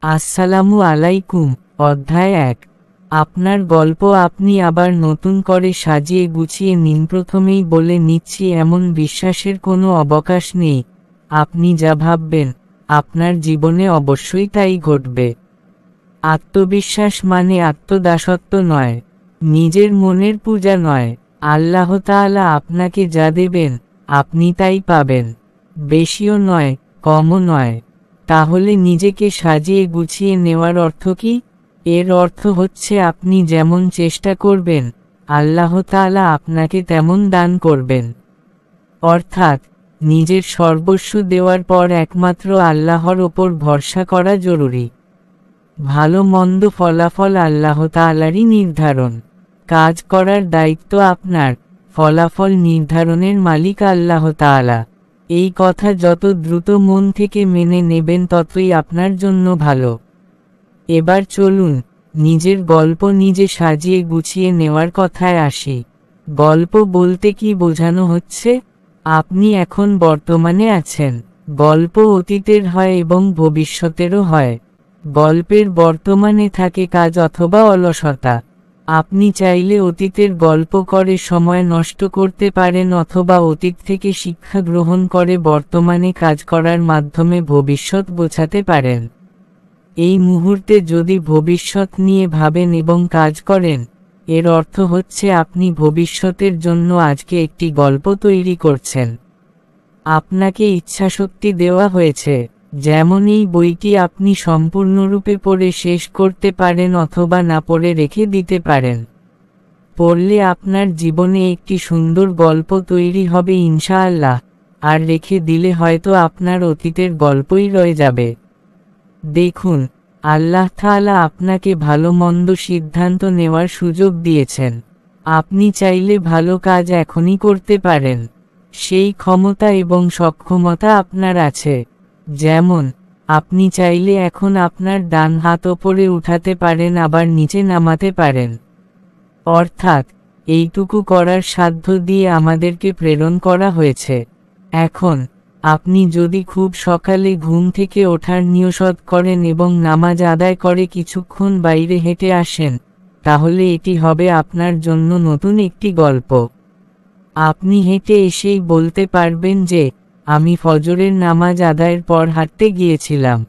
আসসালামু আলাইকুম। অধ্যায় ১। আপনার গল্প আপনি আবার নতুন করে সাজিয়ে গুছিয়ে নিন। প্রথমেই বলে নিচ্ছি, এমন বিশ্বাসের কোনো অবকাশ নেই। আপনি যা ভাববেন, আপনার জীবনে অবশ্যই তাই ঘটবে। আত্মবিশ্বাস মানে আত্মদাসত্ব নয়, নিজের মনের পূজা নয়। আল্লাহ তাআলা আপনাকে যা দেবেন, আপনি তাই পাবেন। বেশিও নয়, কমও নয়। তাহলে নিজেকে সাজিয়ে গুছিয়ে নেওয়ার অর্থ কি? এর অর্থ হচ্ছে আপনি যেমন চেষ্টা করবেন, আল্লাহ তাআলা আপনাকে তেমন দান করবেন। অর্থাৎ নিজের সর্বস্ব দেওয়ার পর একমাত্র আল্লাহর ওপর ভরসা করা জরুরি। ভালো মন্দ ফলাফল আল্লাহ তাআলারই নির্ধারণ। কাজ করার দায়িত্ব আপনার, ফলাফল নির্ধারণের মালিক আল্লাহ তাআলা। এই কথা যত দ্রুত মন থেকে মেনে নেবেন ততই আপনার জন্য ভালো। এবার চলুন নিজের গল্প নিজে সাজিয়ে গুছিয়ে নেওয়ার কথায় আসি। গল্প বলতে কি বোঝানো হচ্ছে? আপনি এখন বর্তমানে আছেন। গল্প অতীতের হয় এবং ভবিষ্যতেরও হয়। গল্পের বর্তমানে থাকে কাজ অথবা অলসতা। আপনি চাইলে অতীতের গল্প করে সময় নষ্ট করতে পারেন, অথবা অতীত থেকে শিক্ষা গ্রহণ করে বর্তমানে কাজ করার মাধ্যমে ভবিষ্যৎ গোছাতে পারেন। এই মুহূর্তে যদি ভবিষ্যৎ নিয়ে ভাবেন এবং কাজ করেন, এর অর্থ হচ্ছে আপনি ভবিষ্যতের জন্য আজকে একটি গল্প তৈরি করছেন। আপনাকে ইচ্ছাশক্তি দেওয়া হয়েছে, যেমন এই বইটি আপনি সম্পূর্ণরূপে পড়ে শেষ করতে পারেন অথবা না পড়ে রেখে দিতে পারেন। পড়লে আপনার জীবনে একটি সুন্দর গল্প তৈরি হবে ইনশাআল্লাহ, আর রেখে দিলে হয়তো আপনার অতীতের গল্পই রয়ে যাবে। দেখুন, আল্লাহ তাআলা আপনাকে ভালো মন্দ সিদ্ধান্ত নেওয়ার সুযোগ দিয়েছেন। আপনি চাইলে ভালো কাজ এখনই করতে পারেন। সেই ক্ষমতা এবং সক্ষমতা আপনার আছে। যেমন, আপনি চাইলে এখন আপনার ডান হাত ওপরে উঠাতে পারেন, আবার নিচে নামাতে পারেন। অর্থাৎ এইটুকু করার সাধ্য দিয়ে আমাদেরকে প্রেরণ করা হয়েছে। এখন আপনি যদি খুব সকালে ঘুম থেকে ওঠার নিয়ত করেন এবং নামাজ আদায় করে কিছুক্ষণ বাইরে হেঁটে আসেন, তাহলে এটি হবে আপনার জন্য নতুন একটি গল্প। আপনি হেঁটে এসেই বলতে পারবেন যে, আমি ফজরের নামাজ আদায়ের পর হাঁটতে গিয়েছিলাম।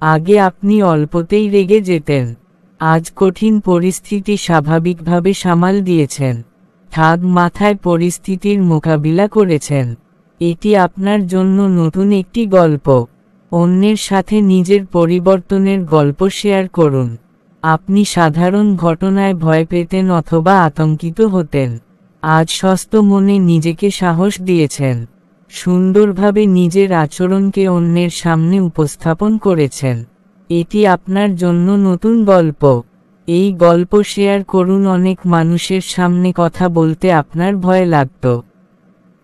আগে আপনি অল্পতেই রেগে যেতেন, আজ কঠিন পরিস্থিতি স্বাভাবিকভাবে সামাল দিয়েছেন। ঠাগ মাথায় পরিস্থিতির মোকাবিলা করেছেন। এটি আপনার জন্য নতুন একটি গল্প। অন্যের সাথে নিজের পরিবর্তনের গল্প শেয়ার করুন। আপনি সাধারণ ঘটনায় ভয় পেতেন অথবা আতঙ্কিত হতেন। আজ সুস্থ মনে নিজেকে সাহস দিয়েছেন। সুন্দরভাবে নিজের আচরণকে অন্যের সামনে উপস্থাপন করেছেন। এটি আপনার জন্য নতুন গল্প। এই গল্প শেয়ার করুন। অনেক মানুষের সামনে কথা বলতে আপনার ভয় লাগত।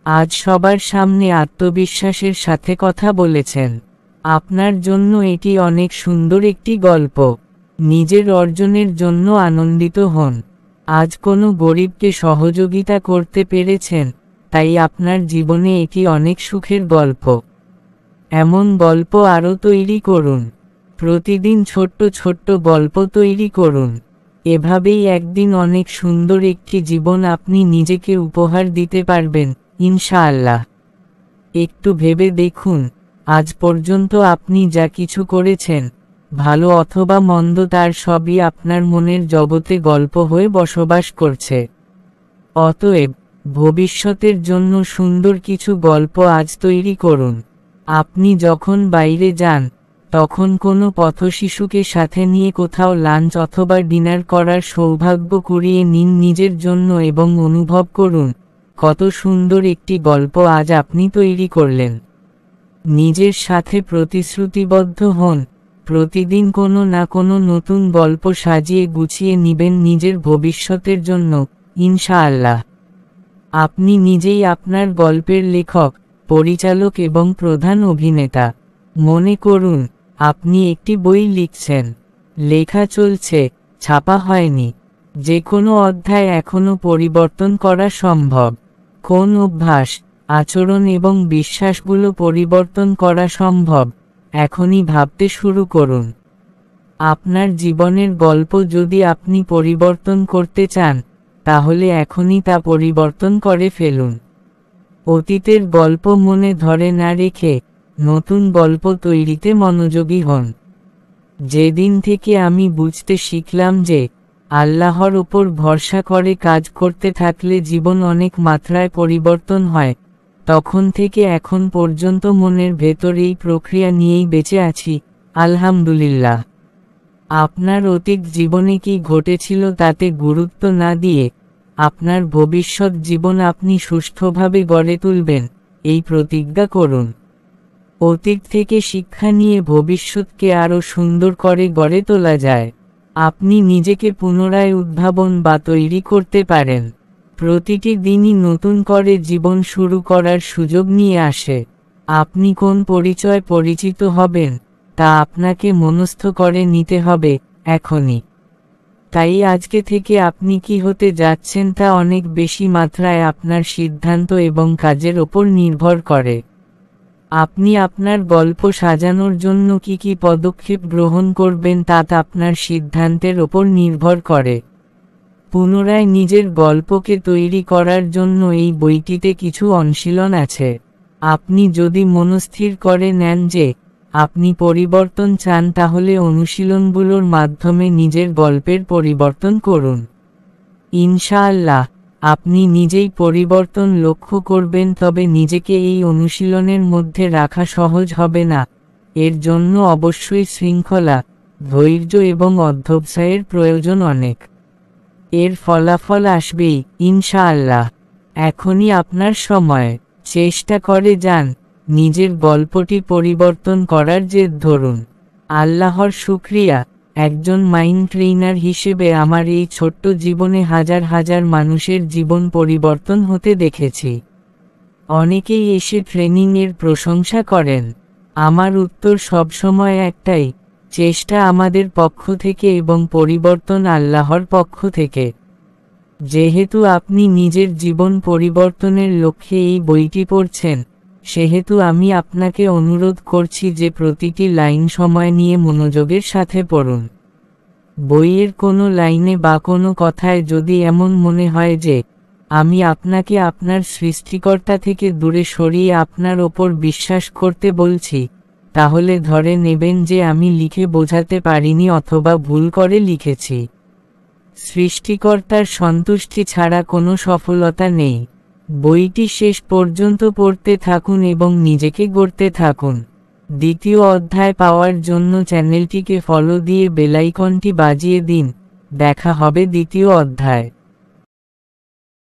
আজ সবার সামনে আত্মবিশ্বাসের সাথে কথা বলেছেন। আপনার জন্য এটি অনেক সুন্দর একটি গল্প। নিজের অর্জনের জন্য আনন্দিত হন। আজ কোনো গরিবকে সহযোগিতা করতে পেরেছেন, তাই আপনার জীবনে এটি অনেক সুখের গল্প। এমন গল্প আরও তৈরি করুন। প্রতিদিন ছোট্ট ছোট্ট গল্প তৈরি করুন। এভাবেই একদিন অনেক সুন্দর একটি জীবন আপনি নিজেকে উপহার দিতে পারবেন ইনশাআল্লাহ। একটু ভেবে দেখুন, আজ পর্যন্ত আপনি যা কিছু করেছেন, ভালো অথবা মন্দ, তার সবই আপনার মনের জগতে গল্প হয়ে বসবাস করছে। অতএব ভবিষ্যতের জন্য সুন্দর কিছু গল্প আজ তৈরি করুন। আপনি যখন বাইরে যান, তখন কোনো পথশিশুকে সাথে নিয়ে কোথাও লাঞ্চ অথবা ডিনার করার সৌভাগ্য কুড়িয়ে নিন নিজের জন্য এবং অনুভব করুন কত সুন্দর একটি গল্প আজ আপনি তৈরি করলেন। নিজের সাথে প্রতিশ্রুতিবদ্ধ হন, প্রতিদিন কোনো না কোনো নতুন গল্প সাজিয়ে গুছিয়ে নিবেন নিজের ভবিষ্যতের জন্য ইনশাআল্লাহ। আপনি নিজেই আপনার গল্পের লেখক, পরিচালক এবং প্রধান অভিনেতা। মনে করুন, আপনি একটি বই লিখছেন। লেখা চলছে, ছাপা হয়নি। যে কোনো অধ্যায় এখনও পরিবর্তন করা সম্ভব। কোন অভ্যাস, আচরণ এবং বিশ্বাসগুলো পরিবর্তন করা সম্ভব, এখনই ভাবতে শুরু করুন। আপনার জীবনের গল্প যদি আপনি পরিবর্তন করতে চান, তাহলে এখনই তা পরিবর্তন করে ফেলুন। অতীতের গল্প মনে ধরে না রেখে নতুন গল্প তৈরিতে মনোযোগী হন। যেদিন থেকে আমি বুঝতে শিখলাম যে আল্লাহর উপর ভরসা করে কাজ করতে থাকলে জীবন অনেক মাত্রায় পরিবর্তন হয়, তখন থেকে এখন পর্যন্ত মনের ভেতর এই প্রক্রিয়া নিয়েই বেঁচে আছি, আলহামদুলিল্লাহ। আপনার অতীত জীবনে কি ঘটেছিল তাতে গুরুত্ব না দিয়ে আপনার ভবিষ্যৎ জীবন আপনি সুষ্ঠুভাবে গড়ে তুলবেন, এই প্রতিজ্ঞা করুন। অতীত থেকে শিক্ষা নিয়ে ভবিষ্যৎকে আরও সুন্দর করে গড়ে তোলা যায়। আপনি নিজেকে পুনরায় উদ্ভাবন বা তৈরি করতে পারেন। প্রতিটি দিনই নতুন করে জীবন শুরু করার সুযোগ নিয়ে আসে। আপনি কোন পরিচয় পরিচিত হবেন তা আপনাকে মনস্থ করে নিতে হবে এখনই। তাই আজকে থেকে আপনি কি হতে যাচ্ছেন তা অনেক বেশি মাত্রায় আপনার সিদ্ধান্ত এবং কাজের ওপর নির্ভর করে। আপনি আপনার গল্প সাজানোর জন্য কি পদক্ষেপ গ্রহণ করবেন তা আপনার সিদ্ধান্তের ওপর নির্ভর করে। পুনরায় নিজের গল্পকে তৈরি করার জন্য এই বইটিতে কিছু অনুশীলন আছে। আপনি যদি মনস্থির করে নেন যে আপনি পরিবর্তন চান, তাহলে অনুশীলনগুলোর মাধ্যমে নিজের গল্পের পরিবর্তন করুন। ইনশাআল্লাহ আপনি নিজেই পরিবর্তন লক্ষ্য করবেন, তবে নিজেকে এই অনুশীলনের মধ্যে রাখা সহজ হবে না। এর জন্য অবশ্যই শৃঙ্খলা, ধৈর্য এবং অধ্যবসায়ের প্রয়োজন অনেক। এর ফলাফল আসবেই ইনশাআল্লাহ। এখনই আপনার সময়। চেষ্টা করে যান, নিজের গল্পটি পরিবর্তন করার জেদ ধরুন। আল্লাহর শুকরিয়া, একজন মাইন্ড ট্রেইনার হিসেবে আমার এই ছোট্ট জীবনে হাজার হাজার মানুষের জীবন পরিবর্তন হতে দেখেছি। অনেকেই এসে ট্রেনিংয়ের প্রশংসা করেন। আমার উত্তর সবসময় একটাই, চেষ্টা আমাদের পক্ষ থেকে এবং পরিবর্তন আল্লাহর পক্ষ থেকে। যেহেতু আপনি নিজের জীবন পরিবর্তনের লক্ষ্যে এই বইটি পড়ছেন, সেহেতু আমি আপনাকে অনুরোধ করছি যে প্রতিটি লাইন সময় নিয়ে মনোযোগের সাথে পড়ুন। বইয়ের কোনো লাইনে বা কোনো কথায় যদি এমন মনে হয় যে আমি আপনাকে আপনার সৃষ্টিকর্তা থেকে দূরে সরিয়ে আপনার ওপর বিশ্বাস করতে বলছি, তাহলে ধরে নেবেন যে আমি লিখে বোঝাতে পারিনি অথবা ভুল করে লিখেছি। সৃষ্টিকর্তার সন্তুষ্টি ছাড়া কোনো সফলতা নেই। বইটি শেষ পর্যন্ত পড়তে থাকুন এবং নিজেকে গড়তে থাকুন। দ্বিতীয় অধ্যায় পাওয়ার জন্য চ্যানেলটিকে ফলো দিয়ে বেল আইকনটি বাজিয়ে দিন। দেখা হবে দ্বিতীয় অধ্যায়।